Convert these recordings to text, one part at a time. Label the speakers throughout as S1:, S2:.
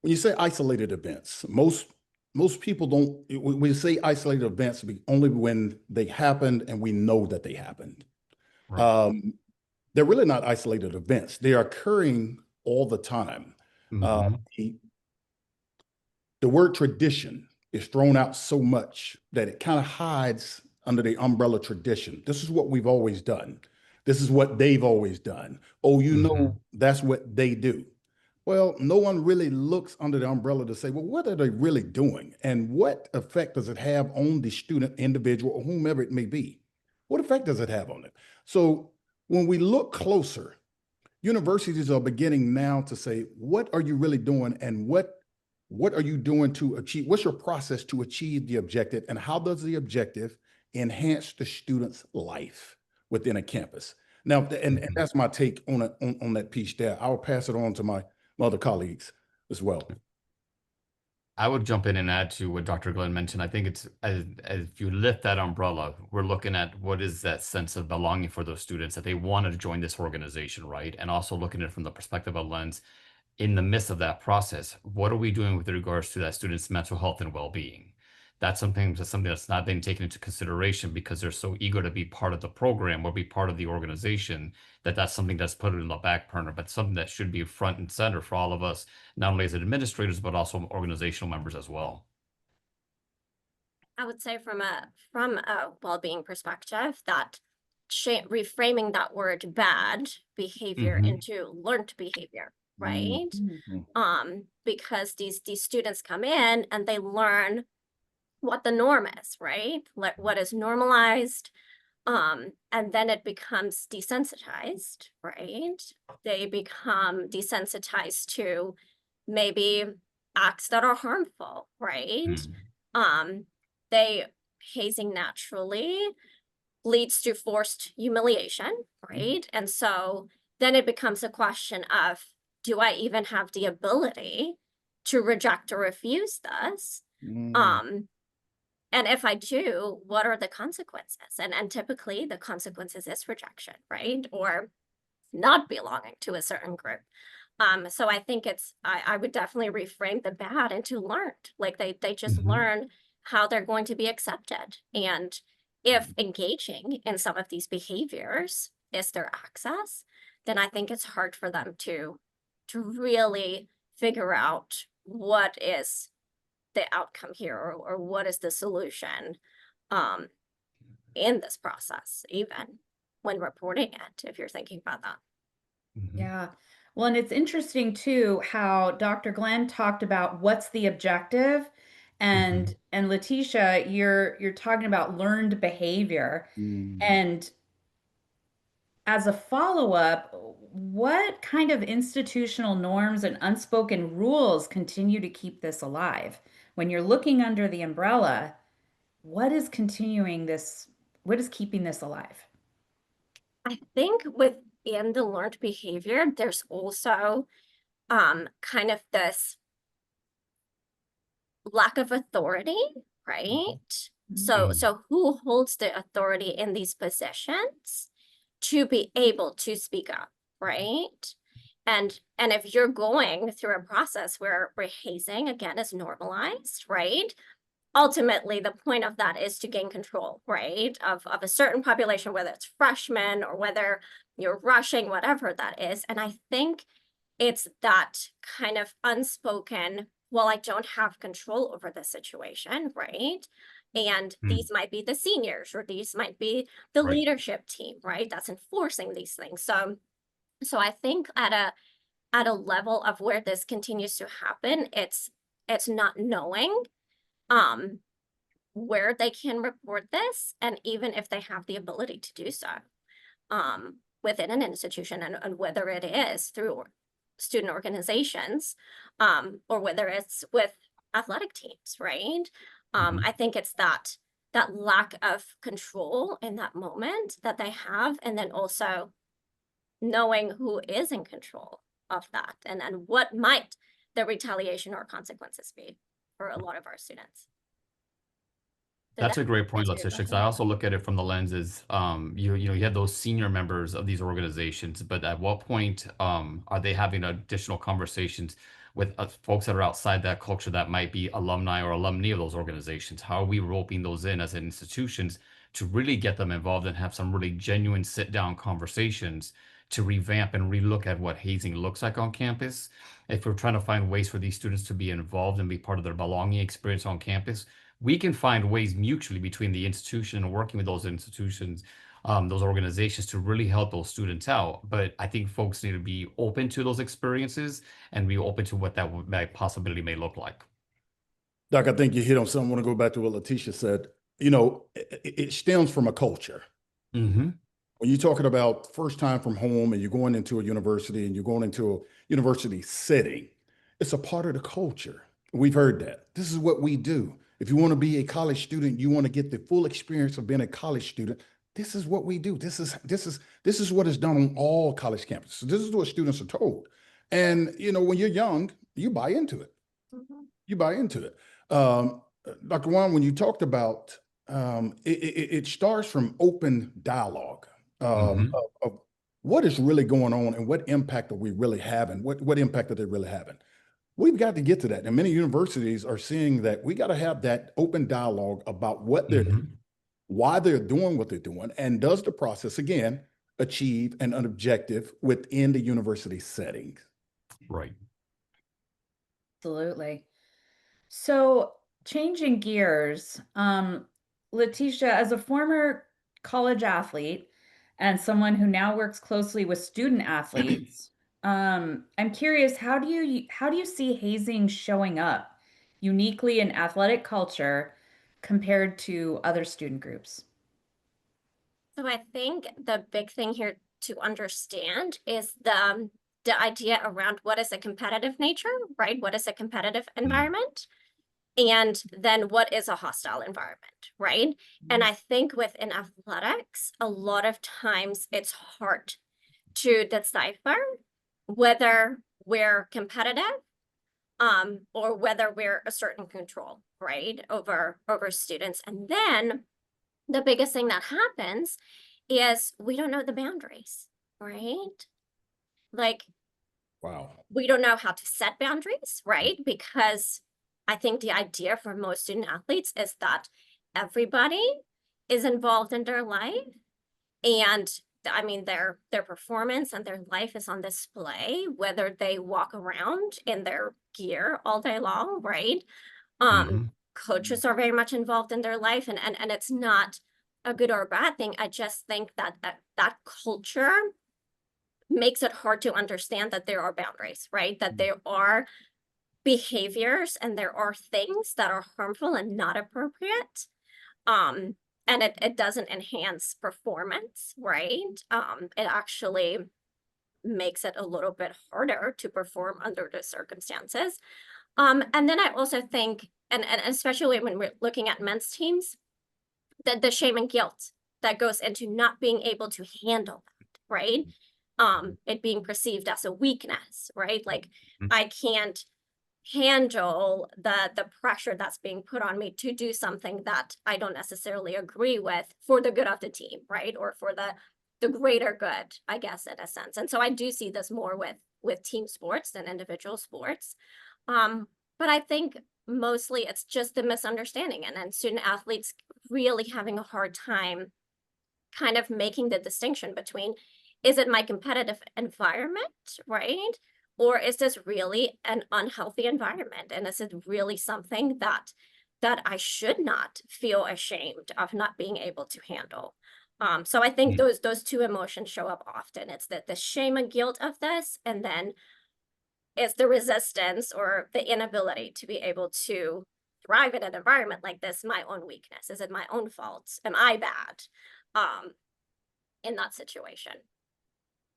S1: When you say isolated events, most people don't, we say isolated events only when they happened and we know that they happened.
S2: Right.
S1: They're really not isolated events. They are occurring all the time. The word tradition is thrown out so much that it kind of hides under the umbrella tradition. This is what we've always done. This is what they've always done. Oh, you know, that's what they do. Well, no one really looks under the umbrella to say, well, what are they really doing? And what effect does it have on the student, individual, or whomever it may be? What effect does it have on it? So when we look closer, universities are beginning now to say, what are you really doing? And what are you doing to achieve? What's your process to achieve the objective? And how does the objective enhance the student's life within a campus? Now, and that's my take on that piece there. I'll pass it on to my other colleagues as well.
S2: I would jump in and add to what Dr. Glenn mentioned. I think it's as if you lift that umbrella, we're looking at what is that sense of belonging for those students that they wanted to join this organization, right? And also looking at it from the perspective of lens in the midst of that process. What are we doing with regards to that student's mental health and well-being? That's something that's not been taken into consideration because they're so eager to be part of the program or be part of the organization that's something that's put in the back burner, but something that should be front and center for all of us, not only as administrators, but also organizational members as well.
S3: I would say from a well-being perspective that reframing that word bad behavior into learned behavior, right? Because these students come in and they learn what the norm is, right? What is normalized, and then it becomes desensitized, right? They become desensitized to maybe acts that are harmful, right? Hazing naturally leads to forced humiliation, right? And so then it becomes a question of, do I even have the ability to reject or refuse this? And if I do, what are the consequences? And typically the consequences is rejection, right? Or not belonging to a certain group. So I think I would definitely reframe the bad into learned. Like they just learn how they're going to be accepted. And if engaging in some of these behaviors is their access, then I think it's hard for them to really figure out what is the outcome here or what is the solution in this process, even when reporting it, if you're thinking about that.
S4: Yeah. Well, and it's interesting too how Dr. Glenn talked about what's the objective, and Letitia, you're talking about learned behavior. And as a follow-up, what kind of institutional norms and unspoken rules continue to keep this alive? When you're looking under the umbrella, what is continuing this? What is keeping this alive?
S3: I think within the learned behavior, there's also kind of this lack of authority, right? So who holds the authority in these positions to be able to speak up, right? And if you're going through a process where hazing again is normalized, right? Ultimately, the point of that is to gain control, right? Of a certain population, whether it's freshmen or whether you're rushing, whatever that is. And I think it's that kind of unspoken, well, I don't have control over the situation, right? And these might be the seniors or these might be the leadership team, right? That's enforcing these things. So I think at a level of where this continues to happen, it's not knowing where they can report this, and even if they have the ability to do so within an institution, and whether it is through student organizations or whether it's with athletic teams, right? I think it's that lack of control in that moment that they have, and then also knowing who is in control of that, and what might the retaliation or consequences be for a lot of our students.
S2: That's a great point, Letitia, because I also look at it from the lenses, you have those senior members of these organizations, but at what point are they having additional conversations with folks that are outside that culture that might be alumni or alumni of those organizations? How are we roping those in as institutions to really get them involved and have some really genuine sit down conversations to revamp and relook at what hazing looks like on campus? If we're trying to find ways for these students to be involved and be part of their belonging experience on campus, we can find ways mutually between the institution and working with those institutions, those organizations, to really help those students out. But I think folks need to be open to those experiences and be open to what that possibility may look like.
S1: Doc, I think you hit on something. I want to go back to what Letitia said. You know, it stems from a culture.
S2: Mm-hmm.
S1: When you're talking about first time from home and you're going into a university and you're going into a university setting, it's a part of the culture. We've heard that. This is what we do. If you want to be a college student, you want to get the full experience of being a college student. This is what we do. This is what is done on all college campuses. So this is what students are told. And you know, when you're young, you buy into it.
S3: Mhm.
S1: You buy into it. Dr. Juan, when you talked about it starts from open dialogue
S2: Mhm.
S1: of what is really going on and what impact are we really having? What impact are they really having? We've got to get to that. And many universities are seeing that we got to have that open dialogue about what they're doing,
S2: Mhm.
S1: why they're doing what they're doing, and does the process, again, achieve an objective within the university setting?
S2: Right.
S4: Absolutely. So, changing gears, Letitia, as a former college athlete and someone who now works closely with student athletes, I'm curious, how do you see hazing showing up uniquely in athletic culture compared to other student groups?
S3: So I think the big thing here to understand is the idea around what is a competitive nature, right? What is a competitive environment? And then what is a hostile environment, right? And I think within athletics, a lot of times it's hard to decipher whether we're competitive or whether we're a certain control, right, over students. And then the biggest thing that happens is we don't know the boundaries, right? Like
S1: Wow.
S3: we don't know how to set boundaries, right? Because I think the idea for most student athletes is that everybody is involved in their life, and I mean their performance and their life is on display, whether they walk around in their gear all day long, right?
S2: Mhm.
S3: Coaches are very much involved in their life, and it's not a good or a bad thing. I just think that that culture makes it hard to understand that there are boundaries, right? That there are behaviors and there are things that are harmful and not appropriate. Um, and it doesn't enhance performance, right? It actually makes it a little bit harder to perform under the circumstances. And then I also think, and especially when we're looking at men's teams, that the shame and guilt that goes into not being able to handle that, right? It being perceived as a weakness, right? Like
S2: Mhm.
S3: I can't handle the pressure that's being put on me to do something that I don't necessarily agree with for the good of the team, right? Or for the greater good, I guess, in a sense. And so I do see this more with team sports than individual sports. But I think mostly it's just the misunderstanding and student athletes really having a hard time kind of making the distinction between, is it my competitive environment, right? Or is this really an unhealthy environment? And is it really something that I should not feel ashamed of not being able to handle? So I think those two emotions show up often. It's the shame and guilt of this, and then it's the resistance or the inability to be able to thrive in an environment like this. My own weakness. Is it my own fault? Am I bad? Um, in that situation.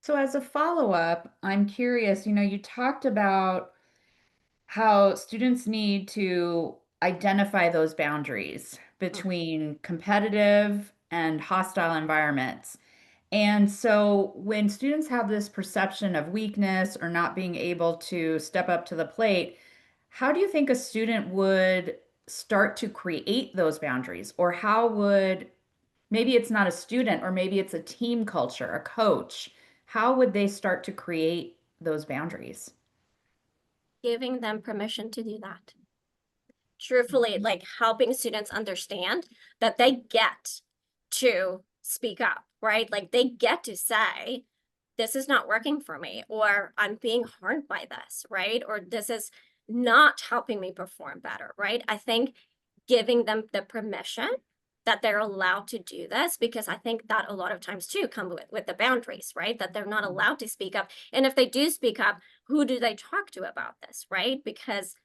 S4: So, as a follow-up, I'm curious, you talked about how students need to identify those boundaries
S3: Mm.
S4: between competitive and hostile environments. And so when students have this perception of weakness or not being able to step up to the plate, how do you think a student would start to create those boundaries? Or how would, maybe it's not a student, or maybe it's a team culture, a coach, how would they start to create those boundaries?
S3: giving them permission to do that. Truthfully, like helping students understand that they get to speak up, right? Like they get to say, this is not working for me, or I'm being harmed by this, right? Or this is not helping me perform better, right? I think giving them the permission that they're allowed to do this, because I think that a lot of times too come with the boundaries, right? That they're not allowed to speak up. And if they do speak up, who do they talk to about this, right? Because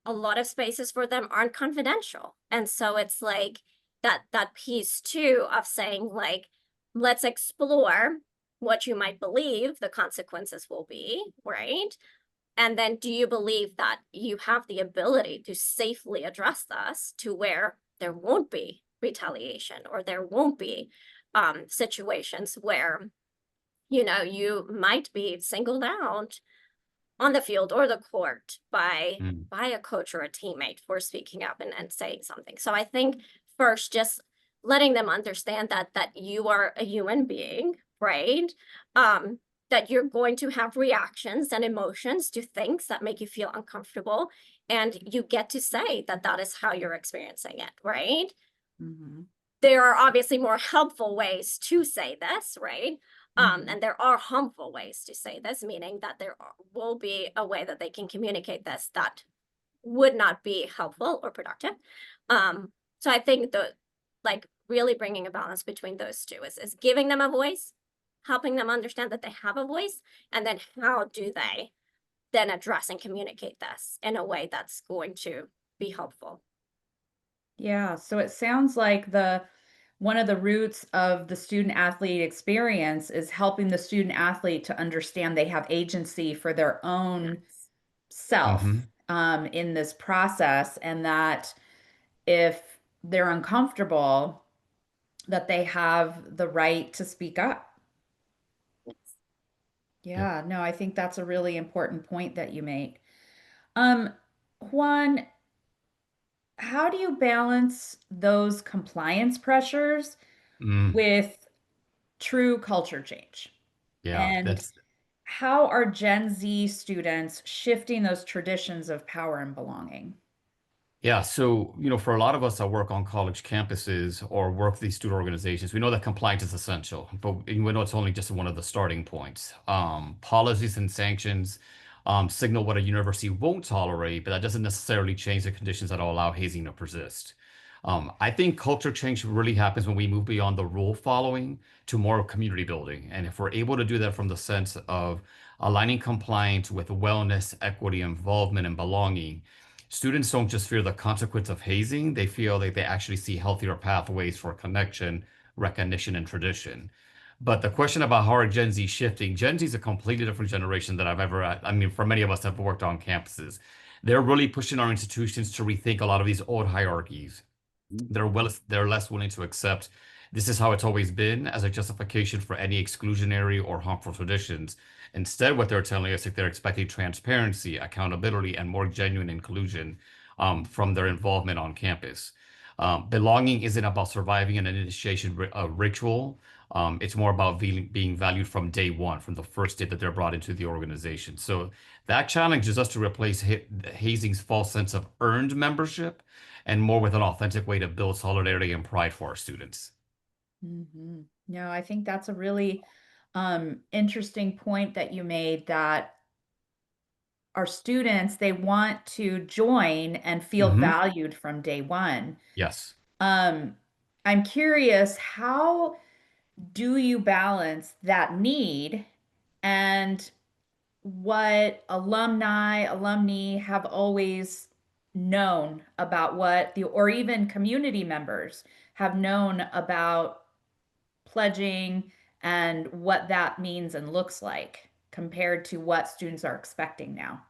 S3: a lot of spaces for them aren't confidential. And so it's like that piece too of saying like, let's explore what you might believe the consequences will be, right? And then do you believe that you have the ability to safely address this to where there won't be retaliation, or there won't be situations where, you know, you might be singled out on the field or the court by a coach or a teammate for speaking up and saying something. So I think first, just letting them understand that you are a human being, right? That you're going to have reactions and emotions to things that make you feel uncomfortable, and you get to say that is how you're experiencing it, right?
S4: Mm-hmm.
S3: There are obviously more helpful ways to say this, right? And there are harmful ways to say this, meaning that will be a way that they can communicate this that would not be helpful or productive. So I think like really bringing a balance between those two is giving them a voice, helping them understand that they have a voice, and then how do they then address and communicate this in a way that's going to be helpful.
S4: Yeah, so it sounds like one of the roots of the student athlete experience is helping the student athlete to understand they have agency for their own self in this process, and that if they're uncomfortable, that they have the right to speak up. Yeah, no, I think that's a really important point that you make. Juan, how do you balance those compliance pressures with true culture change?
S2: Yeah,
S4: And
S2: that's
S4: how are Gen Z students shifting those traditions of power and belonging?
S2: Yeah, so for a lot of us that work on college campuses or work with these student organizations, we know that compliance is essential, but we know it's only just one of the starting points. Policies and sanctions signal what a university won't tolerate, but that doesn't necessarily change the conditions that will allow hazing to persist. I think culture change really happens when we move beyond the rule following to more community building. And if we're able to do that from the sense of aligning compliance with wellness, equity, involvement, and belonging, students don't just fear the consequence of hazing, they feel like they actually see healthier pathways for connection, recognition, and tradition. But the question about how are Gen Z shifting, Gen Z is a completely different generation that I've ever, I mean, for many of us that have worked on campuses, they're really pushing our institutions to rethink a lot of these old hierarchies. They're less willing to accept this is how it's always been as a justification for any exclusionary or harmful traditions. Instead, what they're telling us is they're expecting transparency, accountability, and more genuine inclusion from their involvement on campus. Belonging isn't about surviving an initiation ritual. It's more about being valued from day one, from the first day that they're brought into the organization. So that challenges us to replace hazing's false sense of earned membership and more with an authentic way to build solidarity and pride for our students.
S4: No, I think that's a really interesting point that you made, that our students, they want to join and feel valued from day one.
S2: Yes.
S4: I'm curious, how do you balance that need and what alumni have always known about or even community members have known about pledging and what that means and looks like compared to what students are expecting now?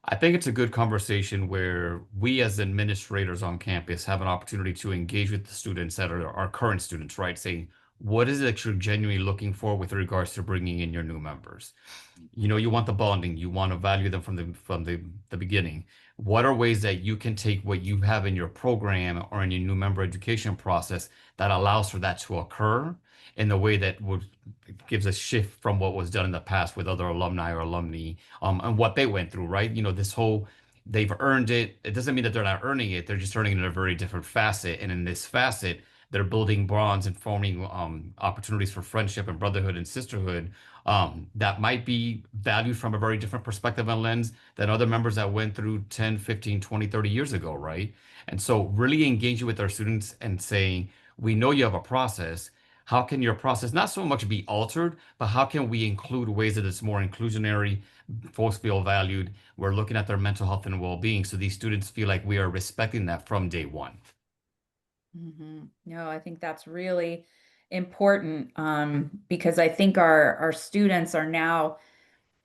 S2: I think it's a good conversation where we as administrators on campus have an opportunity to engage with the students that are our current students, right? Saying, what is it that you're genuinely looking for with regards to bringing in your new members? You want the bonding, you want to value them from the beginning. What are ways that you can take what you have in your program or in your new member education process that allows for that to occur in a way that would gives a shift from what was done in the past with other alumni or alumni, and what they went through, right? This whole they've earned it. It doesn't mean that they're not earning it. They're just earning it in a very different facet. And in this facet, they're building bonds and forming opportunities for friendship and brotherhood and sisterhood, that might be valued from a very different perspective and lens than other members that went through 10, 15, 20, 30 years ago, right? And so really engaging with our students and saying, we know you have a process. How can your process not so much be altered, but how can we include ways that it's more inclusionary, folks feel valued, we're looking at their mental health and well-being, so these students feel like we are respecting that from day one.
S4: No, I think that's really important, because I think our students are now,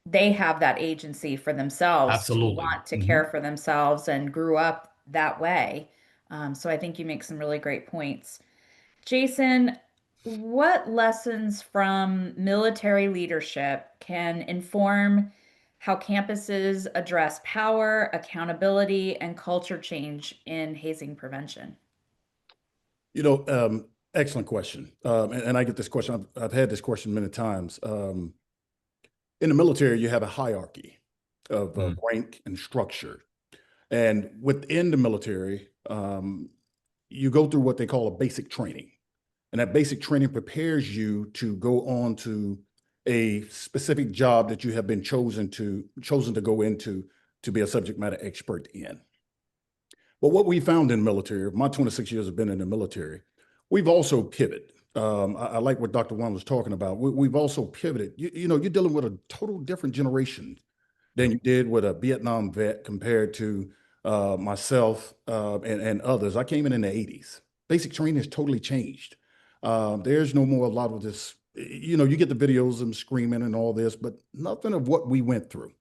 S4: they have that agency for themselves to
S2: Absolutely.
S4: want to care for themselves and grew up that way. So I think you make some really great points. Jason, what lessons from military leadership can inform how campuses address power, accountability, and culture change in hazing prevention?
S1: Excellent question. And I get this question. I've had this question many times. In the military, you have a hierarchy of rank and structure. And within the military, you go through what they call a basic training. And that basic training prepares you to go on to a specific job that you have been chosen to go into to be a subject matter expert in. But what we found in the military, my 26 years have been in the military, we've also pivoted. I like what Dr. Wan was talking about. We've also pivoted. You're dealing with a total different generation than you did with a Vietnam vet compared to myself and others. I came in the 80s. Basic training has totally changed. There's no more a lot of this, you get the videos of them screaming and all this, but nothing of what we went through.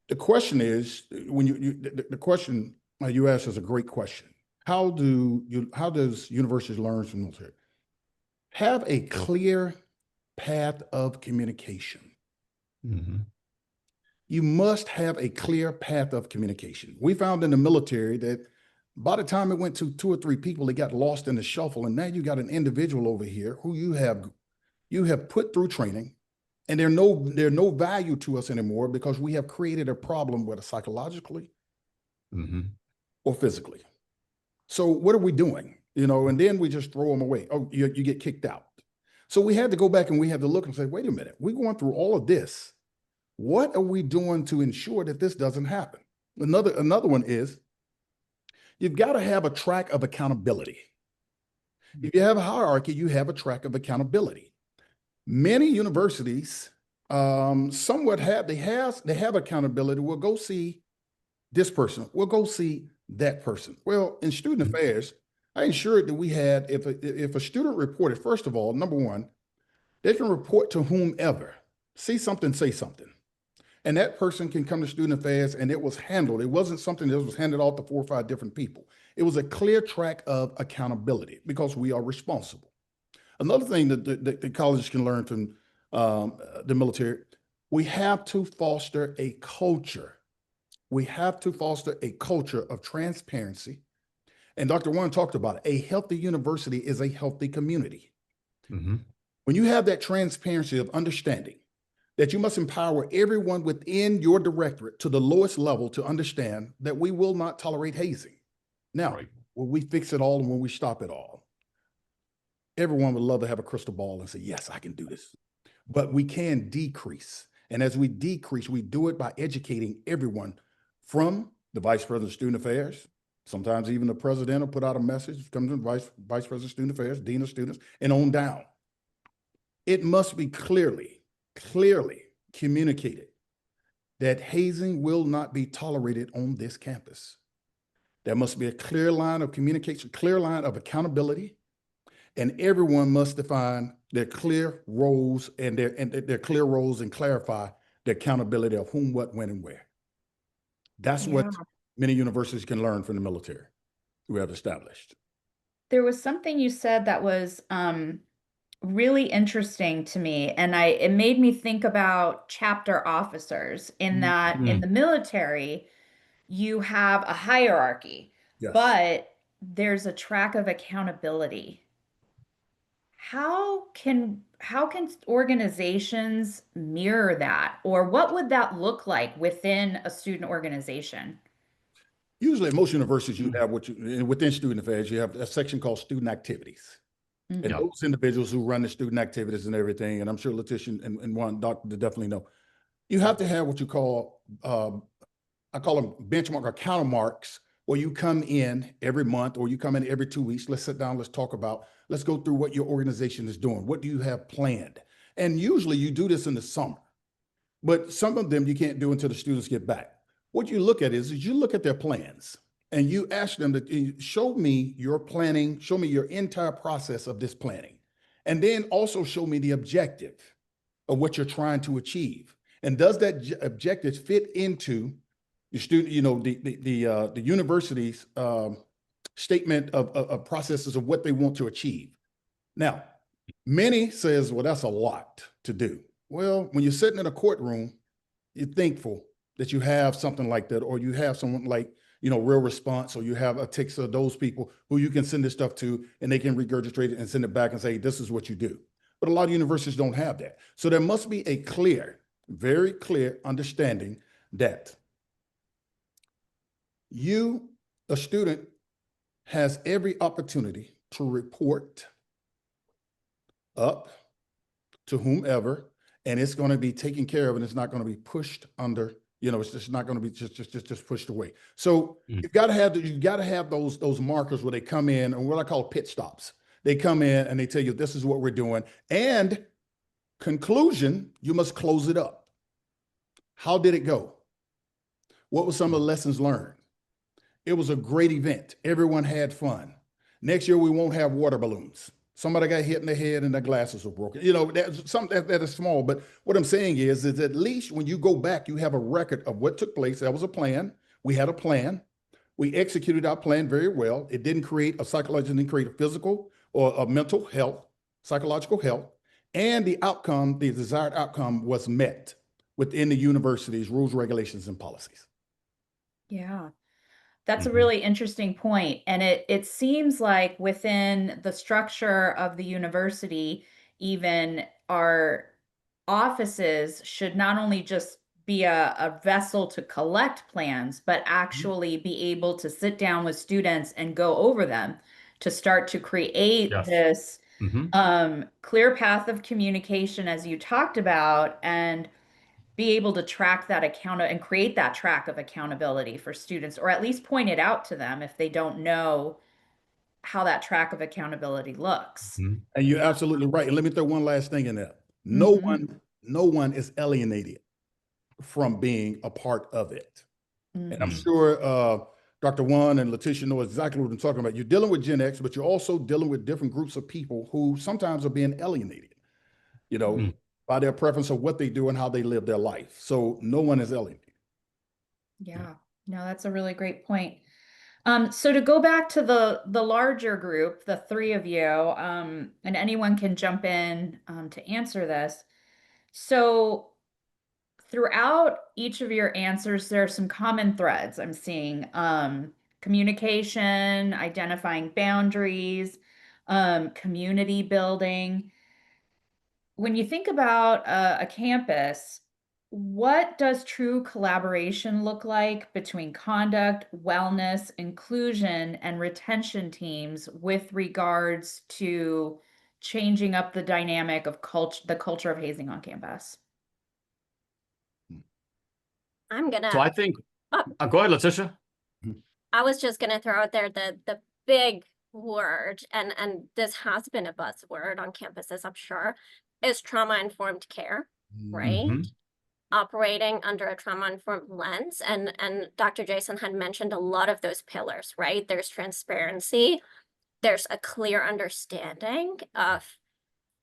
S1: The question is, the question you asked is a great question. How does universities learn from military? Have a clear path of communication. You must have a clear path of communication. We found in the military that by the time it went to 2 or 3 people, they got lost in the shuffle. And now you got an individual over here who you have put through training, and they're no value to us anymore because we have created a problem, whether psychologically or physically. So what are we doing? And then we just throw them away. Oh, you get kicked out. So we had to go back and we had to look and say, wait a minute, we're going through all of this. What are we doing to ensure that this doesn't happen? Another one is, you've got to have a track of accountability. If you have a hierarchy, you have a track of accountability. Many universities somewhat have accountability. We'll go see this person. We'll go see that person. Well, in student affairs, I ensured that we had, if a student reported, first of all, number one, they can report to whomever. See something, say something. And that person can come to student affairs, and it was handled. It wasn't something that was handed off to 4 or 5 different people. It was a clear track of accountability because we are responsible. Another thing that the colleges can learn from the military, we have to foster a culture. We have to foster a culture of transparency. And Dr. Warren talked about it. A healthy university is a healthy community. When you have that transparency of understanding that you must empower everyone within your directorate to the lowest level to understand that we will not tolerate hazing. Now, will we fix it all and will we stop it all? Everyone would love to have a crystal ball and say, yes, I can do this. But we can decrease. And as we decrease, we do it by educating everyone from the vice president of student affairs. Sometimes even the president will put out a message, comes to vice president of student affairs, dean of students, and on down. It must be clearly communicated that hazing will not be tolerated on this campus. There must be a clear line of communication, clear line of accountability, and everyone must define their clear roles and their clear roles and clarify the accountability of whom, what, when, and where. That's what many universities can learn from the military we have established.
S4: There was something you said that was really interesting to me, and it made me think about chapter officers in that in the military, you have a hierarchy,
S1: Yes.
S4: but there's a track of accountability. how can organizations mirror that, or what would that look like within a student organization?
S1: Usually at most universities, you have within student affairs, you have a section called student activities. And
S2: Yeah.
S1: those individuals who run the student activities and everything, and I'm sure Letitia and one doctor definitely know, you have to have what you call, I call them benchmark or countermarks, where you come in every month or you come in every 2 weeks. Let's sit down, let's talk about, let's go through what your organization is doing. What do you have planned? And usually you do this in the summer, but some of them you can't do until the students get back. What you look at is you look at their plans and you ask them to show me your planning, show me your entire process of this planning. And then also show me the objective of what you're trying to achieve. And does that objective fit into the student, the university's statement of processes of what they want to achieve? Now, many says, well, that's a lot to do. Well, when you're sitting in a courtroom, you're thankful that you have something like that, or you have someone like, Real Response, or you have a text of those people who you can send this stuff to, and they can regurgitate it and send it back and say, this is what you do. But a lot of universities don't have that. So there must be a clear, very clear understanding that a student, has every opportunity to report up to whomever, and it's going to be taken care of, and it's not going to be pushed under. It's just not going to be just pushed away. So you've got to have those markers where they come in, and what I call pit stops. They come in and they tell you, this is what we're doing, and conclusion, you must close it up. How did it go? What were some of the lessons learned? It was a great event. Everyone had fun. Next year, we won't have water balloons. Somebody got hit in the head and their glasses were broken. That's something that is small. But what I'm saying is at least when you go back, you have a record of what took place. That was a plan. We had a plan. We executed our plan very well. It didn't create a psychological, didn't create a physical or a mental health, psychological health. And the outcome, the desired outcome was met within the university's rules, regulations, and policies.
S4: Yeah. That's a really interesting point. And it seems like within the structure of the university, even our offices should not only just be a vessel to collect plans, but actually be able to sit down with students and go over them to start to create this clear path of communication, as you talked about, and be able to track that account and create that track of accountability for students, or at least point it out to them if they don't know how that track of accountability looks.
S1: And you're absolutely right. And let me throw one last thing in there. No one is alienated from being a part of it. And I'm sure Dr. Wan and Letitia know exactly what I'm talking about. You're dealing with Gen X, but you're also dealing with different groups of people who sometimes are being alienated, by their preference of what they do and how they live their life. So no one is alienated.
S4: Yeah, no, that's a really great point. So to go back to the larger group, the three of you, and anyone can jump in to answer this. So throughout each of your answers, there are some common threads I'm seeing. Communication, identifying boundaries, community building. When you think about a campus, what does true collaboration look like between conduct, wellness, inclusion, and retention teams with regards to changing up the dynamic of the culture of hazing on campus?
S2: So I think, go ahead, Letitia.
S3: I was just gonna throw out there the big word, and this has been a buzzword on campuses, I'm sure, is trauma-informed care, right? Operating under a trauma-informed lens. And Dr. Jason had mentioned a lot of those pillars, right? There's transparency, there's a clear understanding of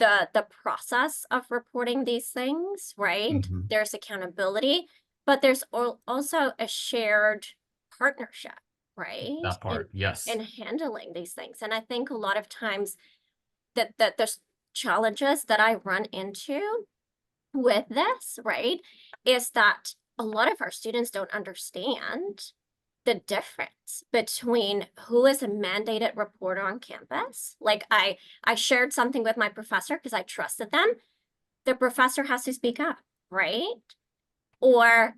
S3: the process of reporting these things, right? There's accountability, but there's also a shared partnership, right?
S2: That part, yes.
S3: In handling these things. And I think a lot of times that there's challenges that I run into with this, right, is that a lot of our students don't understand the difference between who is a mandated reporter on campus. Like I shared something with my professor because I trusted them. The professor has to speak up, right? Or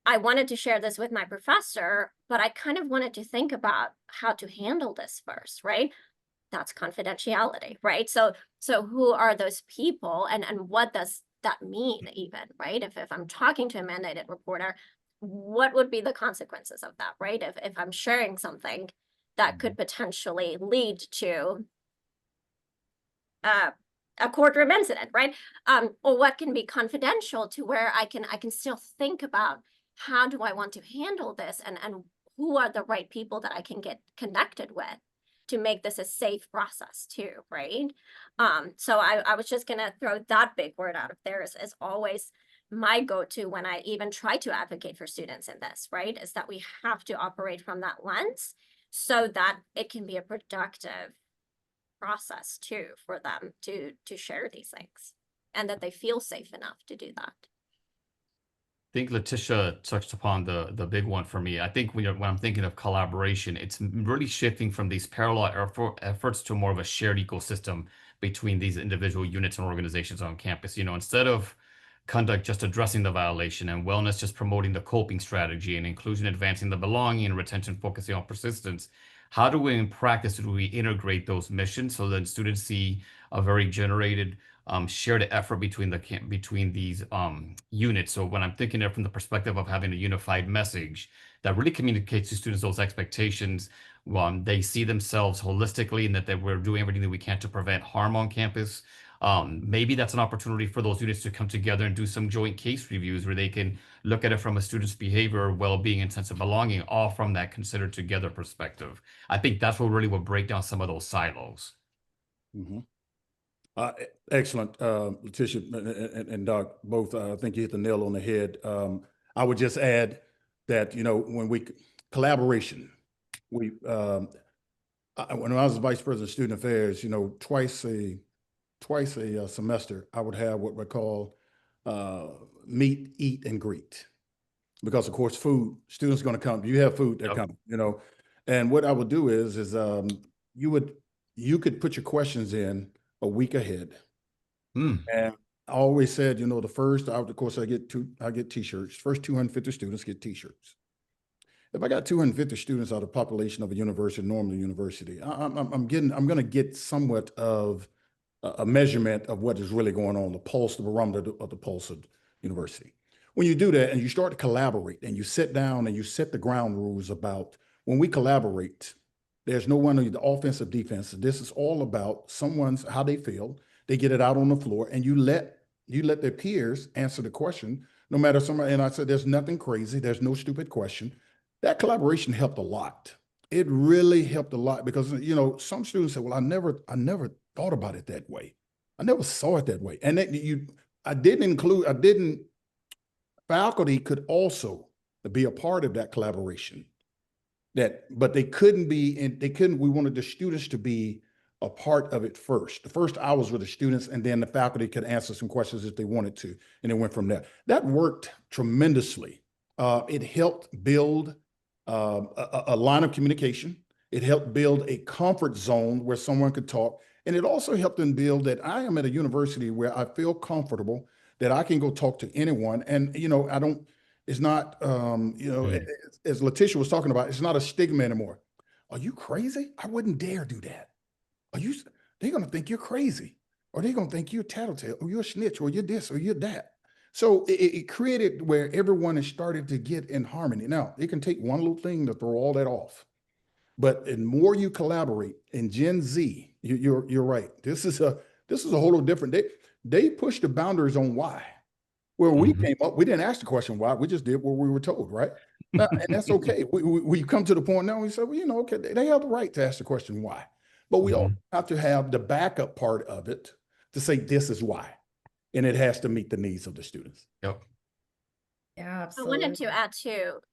S3: I wanted to share this with my professor, but I kind of wanted to think about how to handle this first, right? That's confidentiality, right? So who are those people, and what does that mean even, right? If I'm talking to a mandated reporter, what would be the consequences of that, right? If I'm sharing something that could potentially lead to a courtroom incident, right? Or what can be confidential to where I can still think about how do I want to handle this, and who are the right people that I can get connected with to make this a safe process too, right? So I was just gonna throw that big word out of there as always my go-to when I even try to advocate for students in this, right? Is that we have to operate from that lens so that it can be a productive process too for them to share these things, and that they feel safe enough to do that.
S2: I think Letitia touched upon the big one for me. I think when I'm thinking of collaboration, it's really shifting from these parallel efforts to more of a shared ecosystem between these individual units and organizations on campus. You know, instead of conduct just addressing the violation, and wellness just promoting the coping strategy, and inclusion advancing the belonging, and retention focusing on persistence, how do we in practice do we integrate those missions so that students see a very generated shared effort between these units? So when I'm thinking of from the perspective of having a unified message that really communicates to students those expectations, they see themselves holistically, and that we're doing everything that we can to prevent harm on campus. Maybe that's an opportunity for those units to come together and do some joint case reviews where they can look at it from a student's behavior, well-being, and sense of belonging, all from that considered together perspective. I think that's what really will break down some of those silos.
S1: Mm-hmm. Excellent, Letitia and Doc, both. I think you hit the nail on the head. I would just add that, you know, when collaboration, when I was vice president of student affairs, you know, twice a semester, I would have what we call meet, eat, and greet, because of course, students are going to come. You have food, they're
S2: Yep.
S1: coming, you know. And what I would do is you could put your questions in a week ahead. And I always said, you know, of course, I get t-shirts. First 250 students get t-shirts. If I got 250 students out of the population of a university, normal university, I'm going to get somewhat of a measurement of what is really going on, the pulse, the barometer of the pulse of university. When you do that and you start to collaborate and you sit down and you set the ground rules about when we collaborate, there's no one on the offensive, defensive. This is all about how they feel. They get it out on the floor, and you let their peers answer the question, no matter somebody. And I said, there's nothing crazy. There's no stupid question. That collaboration helped a lot. It really helped a lot, because, you know, some students say, well, I never thought about it that way. I never saw it that way. And faculty could also be a part of that collaboration. But we wanted the students to be a part of it first. The first hours were the students, and then the faculty could answer some questions if they wanted to, and it went from there. That worked tremendously. It helped build a line of communication. It helped build a comfort zone where someone could talk. And it also helped them build that I am at a university where I feel comfortable that I can go talk to anyone. And, you know, it's not, you know, as Letitia was talking about, it's not a stigma anymore. Are you crazy? I wouldn't dare do that. They're going to think you're crazy, or they're going to think you're a tattletale, or you're a snitch, or you're this, or you're that. So it created where everyone has started to get in harmony. Now, it can take one little thing to throw all that off. But the more you collaborate in Gen Z, you're right. This is a whole lot different. They push the boundaries on why. Where we came up, we didn't ask the question why. We just did what we were told, right? And that's okay. We come to the point now. We say, well, you know, okay, they have the right to ask the question why, but we all have to have the backup part of it to say this is why, and it has to meet the needs of the students.
S2: Yep.
S4: Yeah, absolutely.
S3: I wanted to add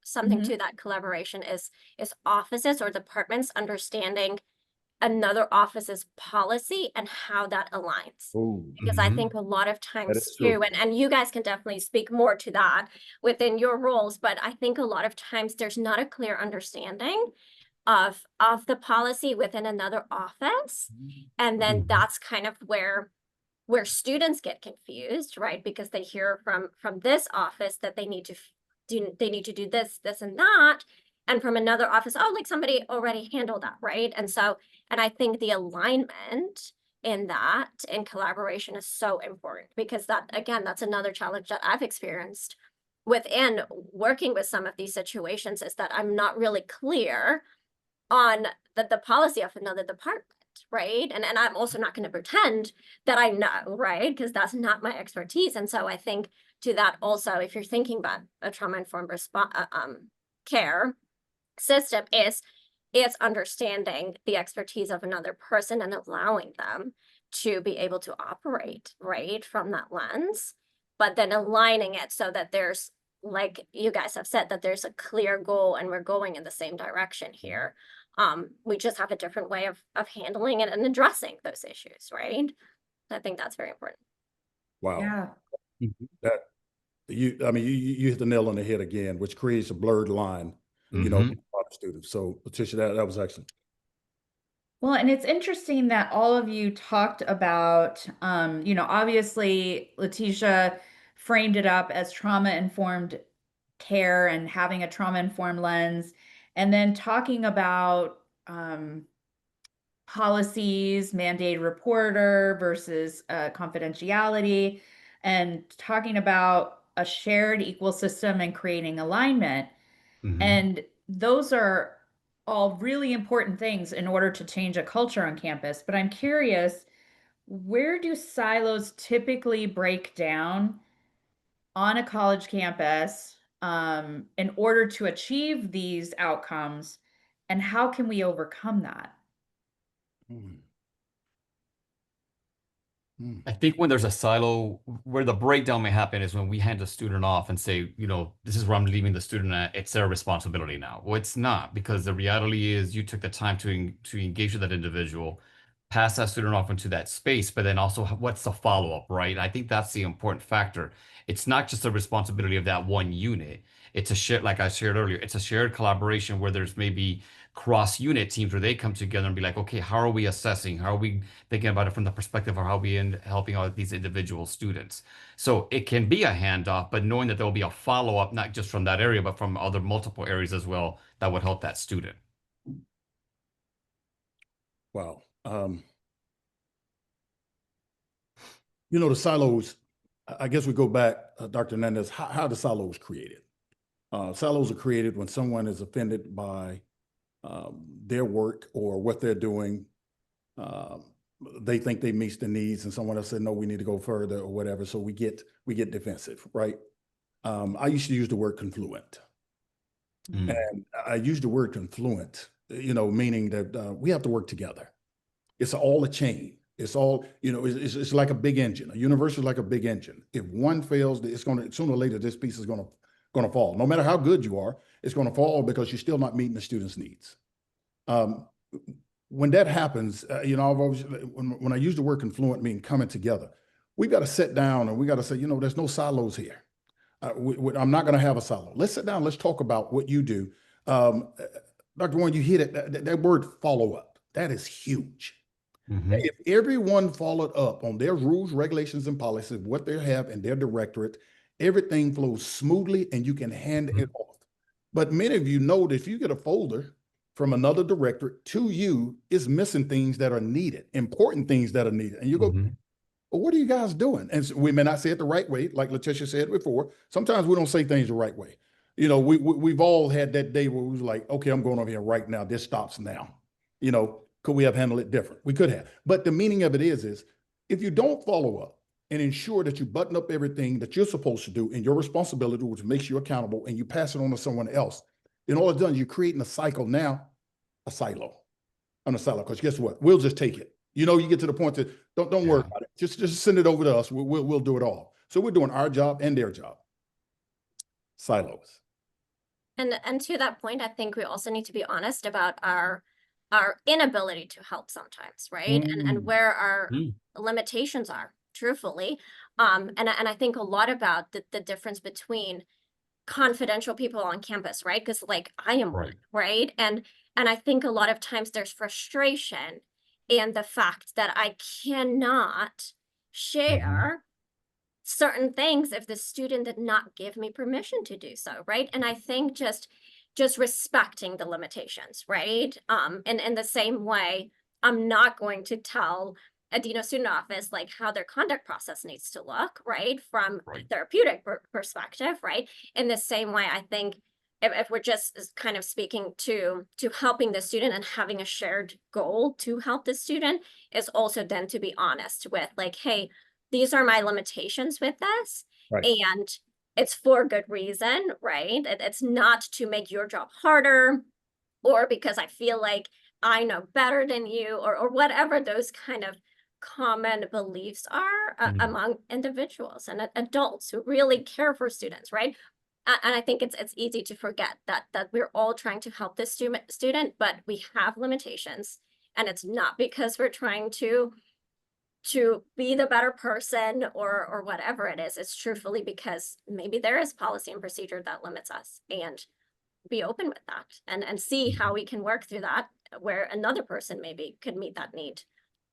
S3: something to that collaboration is offices or departments understanding another office's policy and how that aligns.
S1: Oh,
S3: Because I think a lot of times
S1: is
S3: too,
S1: true.
S3: and you guys can definitely speak more to that within your roles, but I think a lot of times there's not a clear understanding of the policy within another office. And then that's kind of where students get confused, right? Because they hear from this office that they need to do this, this, and that. And from another office, oh, like somebody already handled that, right? And so, and I think the alignment in that in collaboration is so important, because that, again, that's another challenge that I've experienced within working with some of these situations, is that I'm not really clear on the policy of another department, right? And I'm also not going to pretend that I know, right? Because that's not my expertise. And so I think to that also, if you're thinking about a trauma-informed care system, is understanding the expertise of another person and allowing them to be able to operate, right, from that lens, but then aligning it so that there's, like you guys have said, that there's a clear goal and we're going in the same direction here. We just have a different way of handling it and addressing those issues, right? I think that's very important.
S1: Wow.
S4: Yeah.
S1: That I mean, you hit the nail on the head again, which creates a blurred line, you know, for a lot of students. So Letitia, that was excellent.
S4: Well, and it's interesting that all of you talked about, you know, obviously Letitia framed it up as trauma-informed care and having a trauma-informed lens, and then talking about policies, mandated reporter versus confidentiality, and talking about a shared equal system and creating alignment. And those are all really important things in order to change a culture on campus. But I'm curious, where do silos typically break down on a college campus in order to achieve these outcomes? And how can we overcome that?
S2: I think when there's a silo, where the breakdown may happen is when we hand a student off and say, you know, this is where I'm leaving the student at. It's their responsibility now. Well, it's not, because the reality is you took the time to engage with that individual, pass that student off into that space, but then also what's the follow-up, right? I think that's the important factor. It's not just the responsibility of that one unit. It's a shared, like I shared earlier, it's a shared collaboration where there's maybe cross-unit teams where they come together and be like, okay, how are we assessing? How are we thinking about it from the perspective of how we end helping out these individual students? So it can be a handoff, but knowing that there will be a follow-up, not just from that area, but from other multiple areas as well, that would help that student.
S1: Wow. You know, the silos, I guess we go back, Dr. Hernandez, how the silos created. Silos are created when someone is offended by their work or what they're doing. They think they meet the needs, and someone else said, no, we need to go further or whatever. So we get defensive, right? I used to use the word confluent. And I use the word confluent, you know, meaning that we have to work together. It's all a chain. It's all, you know, it's like a big engine. A university is like a big engine. If one fails, it's going to, sooner or later, this piece is going to fall. No matter how good you are, it's going to fall because you're still not meeting the students' needs. When that happens, you know, I've always, when I use the word confluent, meaning coming together, we got to sit down and we got to say, you know, there's no silos here. I'm not going to have a silo. Let's sit down. Let's talk about what you do. Dr. Warren, you hit it. That word follow up, that is huge. If everyone followed up on their rules, regulations, and policies, what they have in their directorate, everything flows smoothly and you can hand it off. But many of you know that if you get a folder from another directorate to you, it's missing things that are needed, important things that are needed. And you go, well, what are you guys doing? And so we may not say it the right way, like Letitia said before. Sometimes we don't say things the right way. You know, we've all had that day where we was like, okay, I'm going over here right now. This stops now. You know, could we have handled it different? We could have. But the meaning of it is if you don't follow up and ensure that you button up everything that you're supposed to do in your responsibility, which makes you accountable, and you pass it on to someone else, then all it's done, you're creating a cycle now, a silo. I'm a silo, because guess what? We'll just take it. You know, you get to the point that don't worry about it. Just send it over to us. We'll do it all. So we're doing our job and their job. Silos.
S3: And to that point, I think we also need to be honest about our our inability to help sometimes, right? And where our
S2: Mm.
S3: limitations are, truthfully. And I think a lot about the difference between confidential people on campus, right? Because like I am one,
S2: Right.
S3: right? And I think a lot of times there's frustration in the fact that I cannot share certain things if the student did not give me permission to do so, right? And I think just respecting the limitations, right? And in the same way, I'm not going to tell a dean of student office like how their conduct process needs to look, right? From a
S2: Right.
S3: therapeutic perspective, right? In the same way, I think if we're just kind of speaking to helping the student and having a shared goal to help the student, is also then to be honest with like, hey, these are my limitations with this,
S1: Right.
S3: and it's for good reason, right? It's not to make your job harder, or because I feel like I know better than you, or whatever those kind of common beliefs are among individuals and adults who really care for students, right? And I think it's easy to forget that we're all trying to help this student, but we have limitations, and it's not because we're trying to be the better person or whatever it is. It's truthfully because maybe there is policy and procedure that limits us, and be open with that and see how we can work through that where another person maybe could meet that need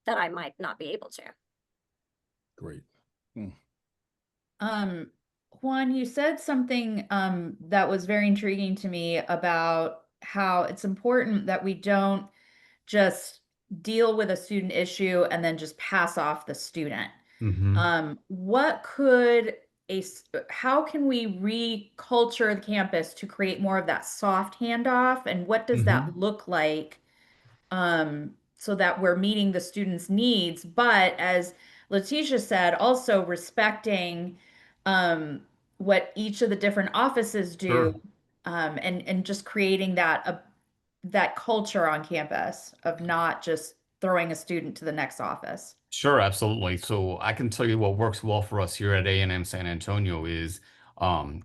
S3: that I might not be able to.
S1: Great.
S4: Juan, you said something that was very intriguing to me about how it's important that we don't just deal with a student issue and then just pass off the student. What could how can we reculture the campus to create more of that soft handoff, and what does that look like so that we're meeting the students' needs, but as Letitia said, also respecting what each of the different offices do,
S2: Sure.
S4: and just creating that culture on campus of not just throwing a student to the next office.
S2: Sure, absolutely. So I can tell you what works well for us here at A&M San Antonio is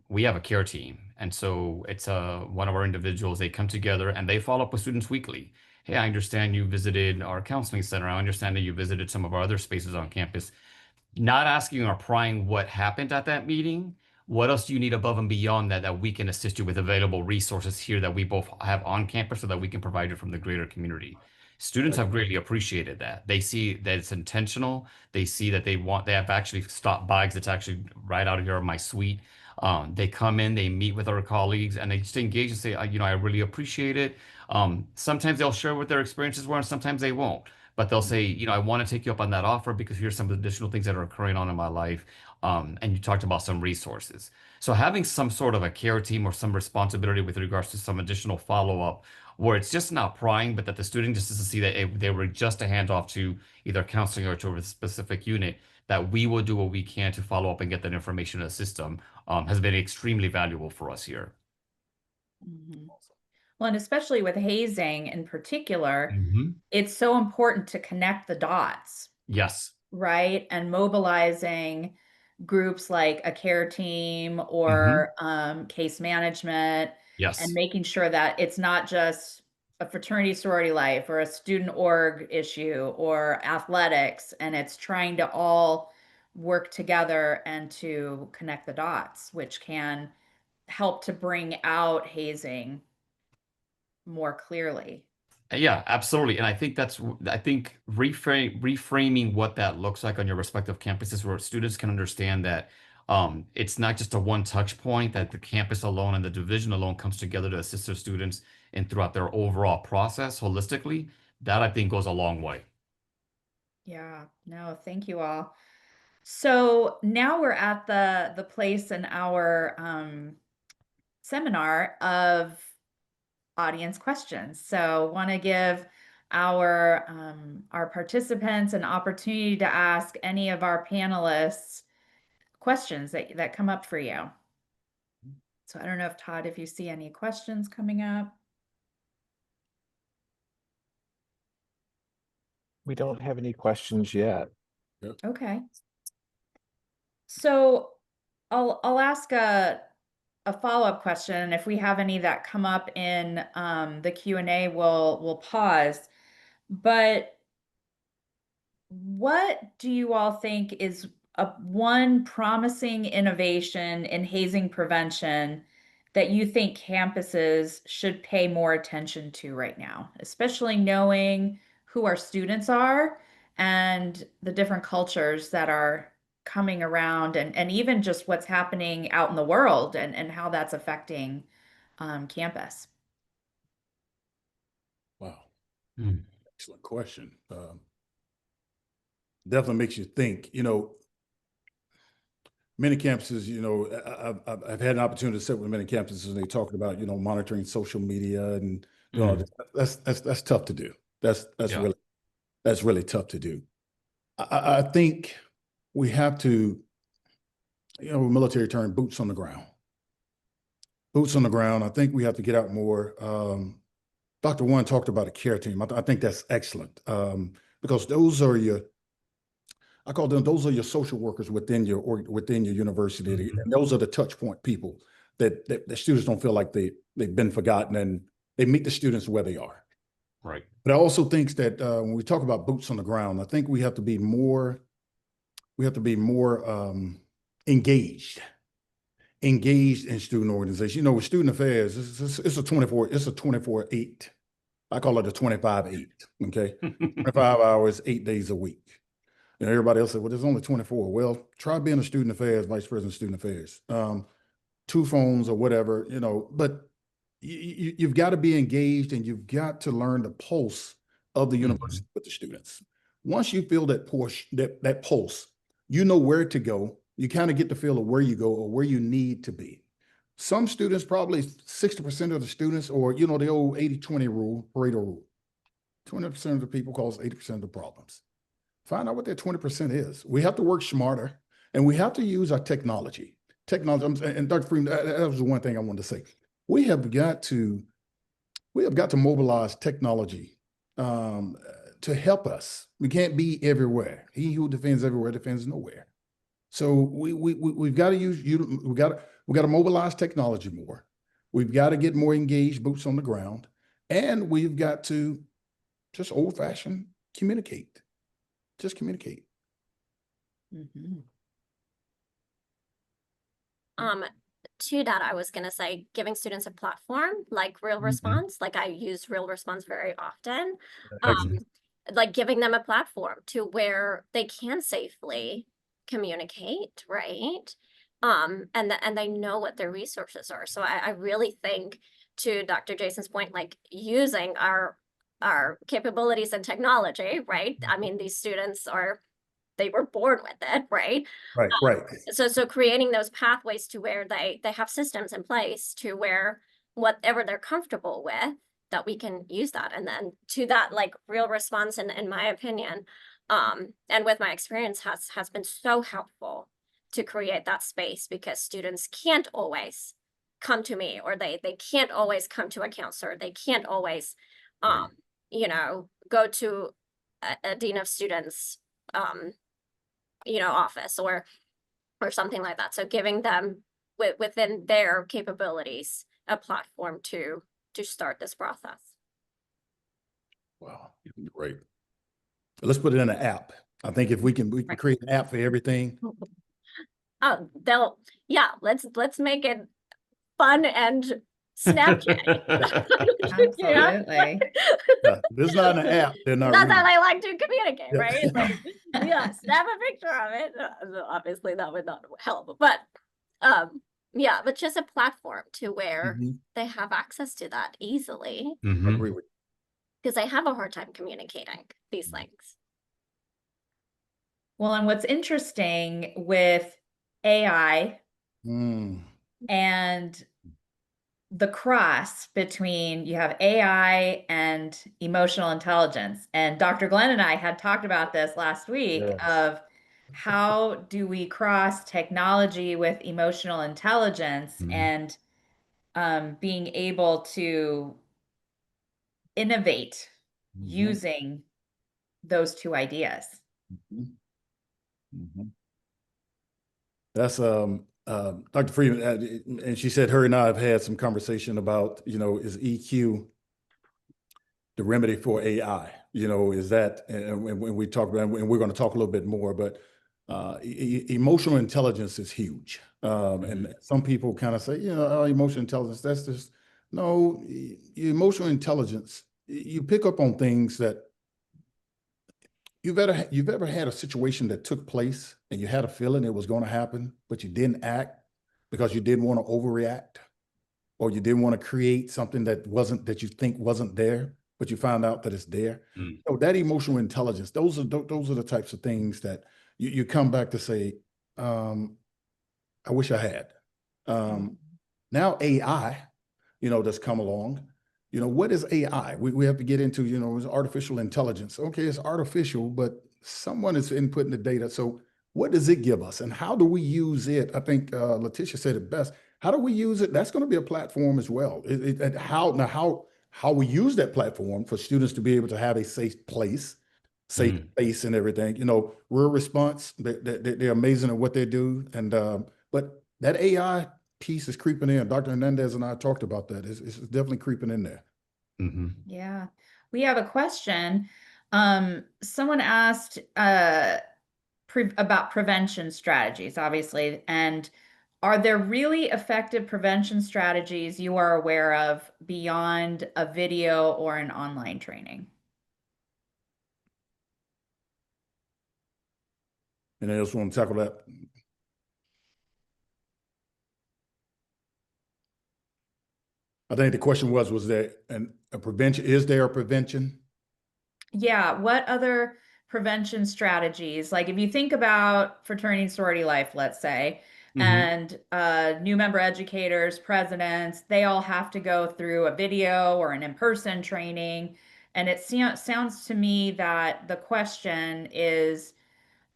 S2: we have a care team. And so it's one of our individuals, they come together and they follow up with students weekly. Hey, I understand you visited our counseling center. I understand that you visited some of our other spaces on campus. Not asking or prying what happened at that meeting. What else do you need above and beyond that that we can assist you with available resources here that we both have on campus so that we can provide you from the greater community? Students have greatly appreciated that. They see that it's intentional. They see that they have actually stopped by because it's actually right out here in my suite. They come in, they meet with our colleagues, and they just engage and say, I really appreciate it. Sometimes they'll share what their experiences were, and sometimes they won't. But they'll say, I want to take you up on that offer because here's some additional things that are occurring on in my life. And you talked about some resources. So having some sort of a care team or some responsibility with regards to some additional follow-up where it's just not prying, but that the student just doesn't see that they were just a handoff to either counseling or to a specific unit, that we will do what we can to follow up and get that information in the system has been extremely valuable for us here.
S4: Well, and especially with hazing in particular,
S2: Mm-hmm.
S4: it's so important to connect the dots,
S2: Yes.
S4: right? And mobilizing groups like a care team
S2: Mm-hmm.
S4: or case management, and
S2: Yes.
S4: making sure that it's not just a fraternity sorority life or a student org issue or athletics, and it's trying to all work together and to connect the dots, which can help to bring out hazing more clearly.
S2: Yeah, absolutely. And I think I think reframing what that looks like on your respective campuses where students can understand that it's not just a one touch point, that the campus alone and the division alone comes together to assist their students and throughout their overall process holistically. That I think goes a long way.
S4: Yeah, no, thank you all. So now we're at the place in our seminar of audience questions. So want to give our participants an opportunity to ask any of our panelists questions that come up for you. So I don't know if Todd, if you see any questions coming up.
S5: We don't have any questions yet.
S4: Okay. So I'll ask a follow-up question, and if we have any that come up in the Q&A, we'll pause. But what do you all think is one promising innovation in hazing prevention that you think campuses should pay more attention to right now, especially knowing who our students are and the different cultures that are coming around, and even just what's happening out in the world and how that's affecting campus?
S1: Wow.
S2: Mm.
S1: Excellent question. Definitely makes you think. You know, many campuses, you know, I've had an opportunity to sit with many campuses, and they talking about, you know, monitoring social media and doing all this. That's tough to do. That's
S2: Yeah.
S1: really tough to do. I think we have to, you know, military term, boots on the ground. Boots on the ground. I think we have to get out more. Dr. One talked about a care team. I think that's excellent, because those are your, I call them, those are your social workers within your university.
S2: Mhm.
S1: And those are the touch point people that the students don't feel like they've been forgotten, and they meet the students where they are.
S2: Right.
S1: But I also think that when we talk about boots on the ground, I think we have to be more engaged in student organization. You know, with student affairs, it's a 24/8. I call it a 25/8. Okay. 25 hours, 8 days a week. You know, everybody else said, well, there's only 24. Well, try being a student affairs, vice president of student affairs. 2 phones or whatever, you know, but you've got to be engaged, and you've got to learn the pulse of the university with the students. Once you feel that that pulse, you know where to go. You kind of get the feel of where you go or where you need to be. Some students, probably 60% of the students, or, you know, the old 80-20 rule, Pareto rule. 20% of the people cause 80% of the problems. Find out what that 20% is. We have to work smarter, and we have to use our technology. And Dr. Freeman, that was the one thing I wanted to say. We have got to mobilize technology to help us. We can't be everywhere. He who defends everywhere defends nowhere. So we've got to we got to mobilize technology more. We've got to get more engaged, boots on the ground, and we've got to just old-fashioned communicate. Just communicate.
S4: Mhm.
S3: To that, I was gonna say, giving students a platform like Real Response, like I use Real Response very often. Like giving them a platform to where they can safely communicate, right? And they know what their resources are. So I really think, to Dr. Jason's point, like using our capabilities and technology, right? I mean, these students they were born with it, right?
S1: Right.
S3: So creating those pathways to where they have systems in place to where whatever they're comfortable with, that we can use that. And then to that, like Real Response, in my opinion, and with my experience, has been so helpful to create that space, because students can't always come to me, or they can't always come to a counselor. They can't always, you know, go to a dean of students, you know, office or something like that. So giving them within their capabilities a platform to start this process.
S1: Wow. Great. Let's put it in an app. I think if we can create an app for everything.
S3: Oh, let's make it fun and Snapchat.
S4: Absolutely.
S1: If it's not an app, they're not
S3: That's how
S1: real.
S3: they like to communicate,
S1: Yeah.
S3: right? Like, yeah, snap a picture of it. Obviously, that would not help, but yeah, but just a platform to where they have access to that easily,
S1: I agree with
S3: because they have a hard time communicating these things.
S4: Well, and what's interesting with AI
S1: you.
S4: and the cross between, you have AI and emotional intelligence. And Dr. Glenn and I had talked about this last week of how do we cross technology with emotional intelligence and being able to innovate using those two ideas.
S1: That's Dr. Freeman, and she said her and I have had some conversation about, is EQ the remedy for AI? Is that, and when we talk about, and we're going to talk a little bit more, but emotional intelligence is huge. And some people kind of say, oh, emotional intelligence, that's just, no, emotional intelligence, you pick up on things that you've ever had a situation that took place and you had a feeling it was going to happen, but you didn't act because you didn't want to overreact, or you didn't want to create something that you think wasn't there, but you found out that it's there. So that emotional intelligence, those are the types of things that you come back to say, I wish I had. Now AI, that's come along. What is AI? We have to get into, it's artificial intelligence. Okay, it's artificial, but someone is inputting the data. So what does it give us, and how do we use it? I think Letitia said it best. How do we use it? That's going to be a platform as well. How we use that platform for students to be able to have a safe place, safe space, and everything. Rural response, they're amazing at what they do, and but that AI piece is creeping in. Dr. Hernandez and I talked about that. It's definitely creeping in there.
S4: Yeah, we have a question. Someone asked about prevention strategies, obviously, and are there really effective prevention strategies you are aware of beyond a video or an online training?
S1: Anyone else want to tackle that? I think the question was there a prevention? Is there a prevention?
S4: Yeah, what other prevention strategies? Like if you think about fraternity and sorority life, let's say, and new member educators, presidents, they all have to go through a video or an in-person training. And it sounds to me that the question is,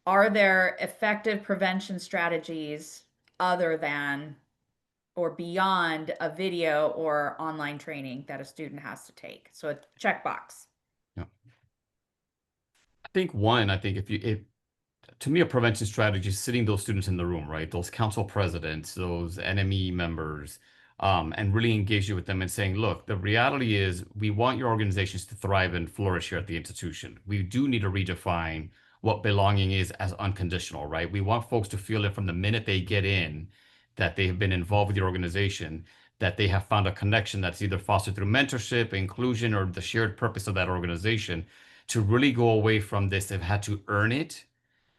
S4: are there effective prevention strategies other than or beyond a video or online training that a student has to take? So a checkbox.
S2: Yeah. I think if to me, a prevention strategy is sitting those students in the room, right? Those council presidents, those NME members, and really engaging with them and saying, look, the reality is we want your organizations to thrive and flourish here at the institution. We do need to redefine what belonging is as unconditional, right? We want folks to feel it from the minute they get in that they have been involved with the organization, that they have found a connection that's either fostered through mentorship, inclusion, or the shared purpose of that organization, to really go away from this. They've had to earn it,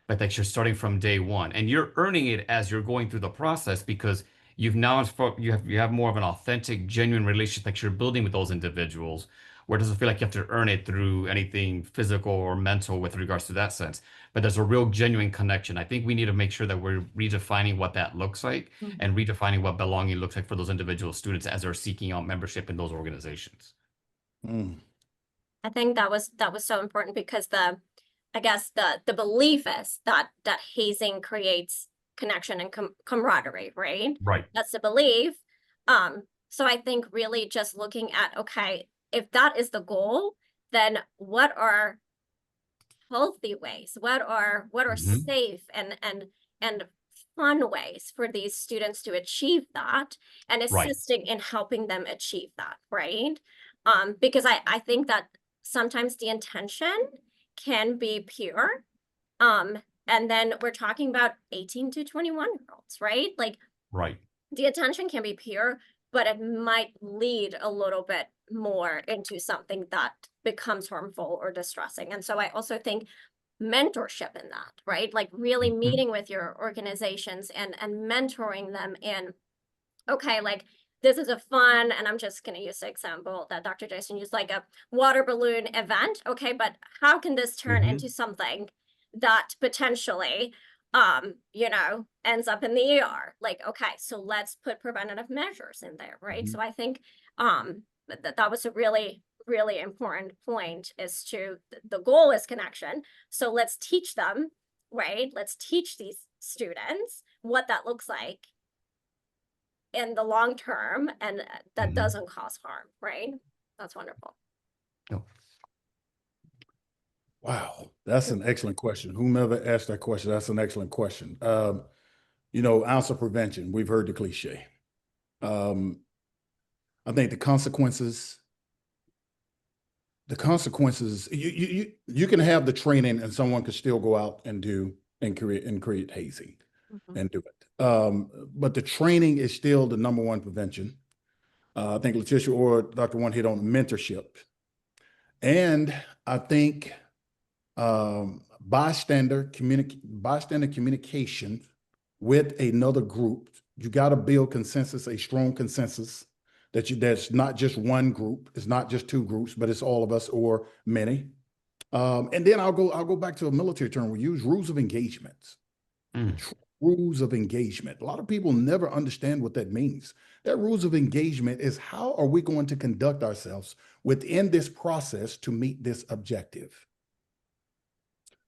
S2: but that you're starting from day one, and you're earning it as you're going through the process, because you have more of an authentic, genuine relationship that you're building with those individuals, where it doesn't feel like you have to earn it through anything physical or mental with regards to that sense. But there's a real genuine connection. I think we need to make sure that we're redefining what that looks like and redefining what belonging looks like for those individual students as they're seeking out membership in those organizations.
S3: I think that was so important, because I guess the belief is that hazing creates connection and camaraderie, right?
S2: Right.
S3: That's the belief. So I think really just looking at, okay, if that is the goal, then what are healthy ways? What are safe and fun ways for these students to achieve that, and assisting in helping them achieve that, right? Because I think that sometimes the intention can be pure. And then we're talking about 18 to 21-year-olds, right? Like, the intention can be pure, but it might lead a little bit more into something that becomes harmful or distressing. And so I also think mentorship in that, right? Like really meeting with your organizations and mentoring them in, okay, like this is a fun, and I'm just going to use the example that Dr. Jason used, like a water balloon event. Okay, but how can this turn into something that potentially, ends up in the ER? Like, okay, so let's put preventative measures in there, right? So I think that was a really, really important point, is to the goal is connection. So let's teach them, right? Let's teach these students what that looks like in the long term, and that doesn't cause harm, right? That's wonderful.
S1: Wow, that's an excellent question. Whomever asked that question, that's an excellent question. You know, ounce of prevention. We've heard the cliche. I think the consequences, you can have the training and someone could still go out and do and create hazing and do it. But the training is still the number one prevention. I think Letitia or Dr. One hit on mentorship. And I think bystander communication with another group. You got to build consensus, a strong consensus that's not just one group, it's not just two groups, but it's all of us or many. And then I'll go back to a military term we use, rules of engagement. Rules of engagement. A lot of people never understand what that means. That rules of engagement is how are we going to conduct ourselves within this process to meet this objective?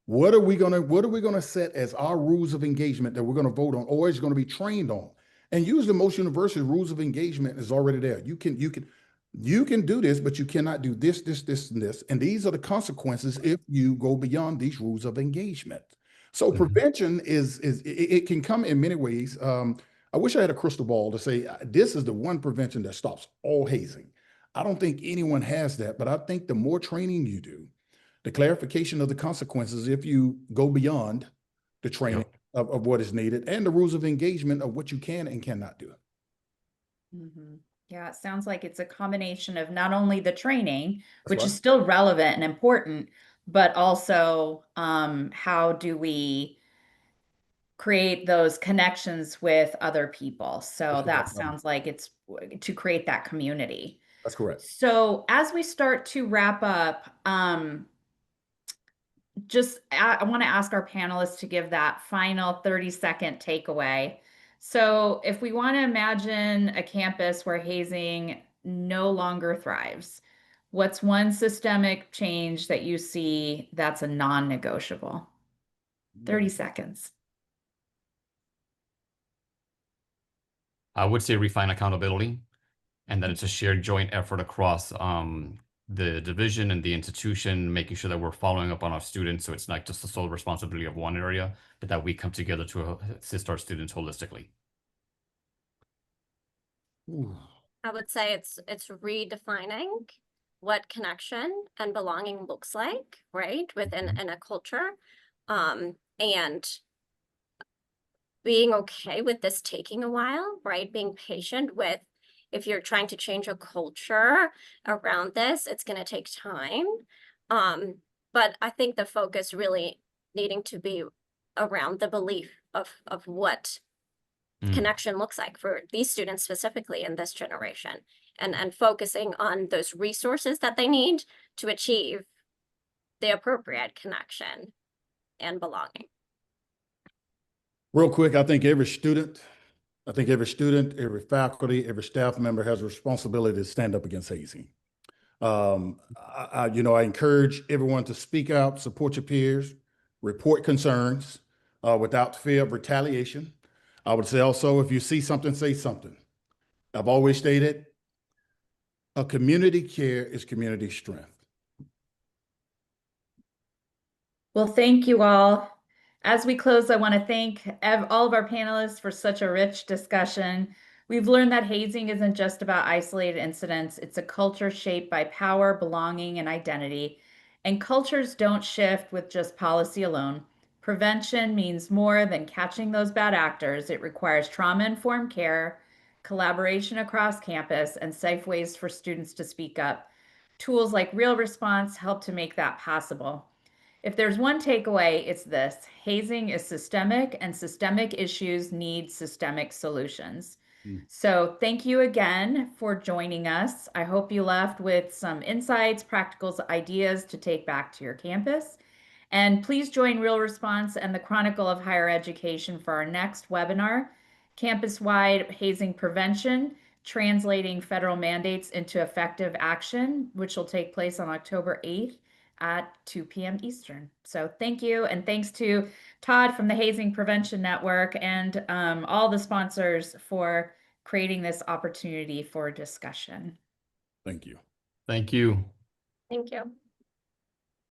S1: What are we gonna set as our rules of engagement that we're gonna vote on or is gonna be trained on? And usually most university rules of engagement is already there. You can do this, but you cannot do this, and this. And these are the consequences if you go beyond these rules of engagement. So prevention it can come in many ways. I wish I had a crystal ball to say this is the one prevention that stops all hazing. I don't think anyone has that, but I think the more training you do, the clarification of the consequences if you go beyond the training of what is needed and the rules of engagement of what you can and cannot do.
S4: Yeah, it sounds like it's a combination of not only the training, which is
S1: right.
S4: still relevant and important, but also how do we create those connections with other people? So that sounds like it's to create that community.
S1: That's correct.
S4: So as we start to wrap up, I want to ask our panelists to give that final 30-second takeaway. So if we want to imagine a campus where hazing no longer thrives, what's one systemic change that you see that's a non-negotiable? 30 seconds.
S2: I would say refine accountability, and that it's a shared joint effort across the division and the institution, making sure that we're following up on our students. So it's not just the sole responsibility of one area, but that we come together to assist our students holistically.
S3: I would say it's redefining what connection and belonging looks like, right, within a culture, and being okay with this taking a while, right? Being patient with, if you're trying to change a culture around this, it's going to take time. But I think the focus really needing to be around the belief of what connection looks like for these students specifically in this generation, and focusing on those resources that they need to achieve the appropriate connection and belonging.
S1: Real quick, I think every student, every faculty, every staff member has a responsibility to stand up against hazing. I encourage everyone to speak out, support your peers, report concerns without fear of retaliation. I would say also, if you see something, say something. I've always stated, a community care is community strength.
S4: Well, thank you all. As we close, I want to thank all of our panelists for such a rich discussion. We've learned that hazing isn't just about isolated incidents. It's a culture shaped by power, belonging, and identity. And cultures don't shift with just policy alone. Prevention means more than catching those bad actors. It requires trauma-informed care, collaboration across campus, and safe ways for students to speak up. Tools like Real Response help to make that possible. If there's one takeaway, it's this: hazing is systemic, and systemic issues need systemic solutions. So thank you again for joining us. I hope you left with some insights, practical ideas to take back to your campus. And please join Real Response and the Chronicle of Higher Education for our next webinar, Campus-Wide Hazing Prevention, Translating Federal Mandates into Effective Action, which will take place on October 8th. At 2 p.m. Eastern. So thank you. And thanks to Todd from the Hazing Prevention Network and all the sponsors for creating this opportunity for discussion.
S1: Thank you.
S2: Thank you.
S3: Thank you.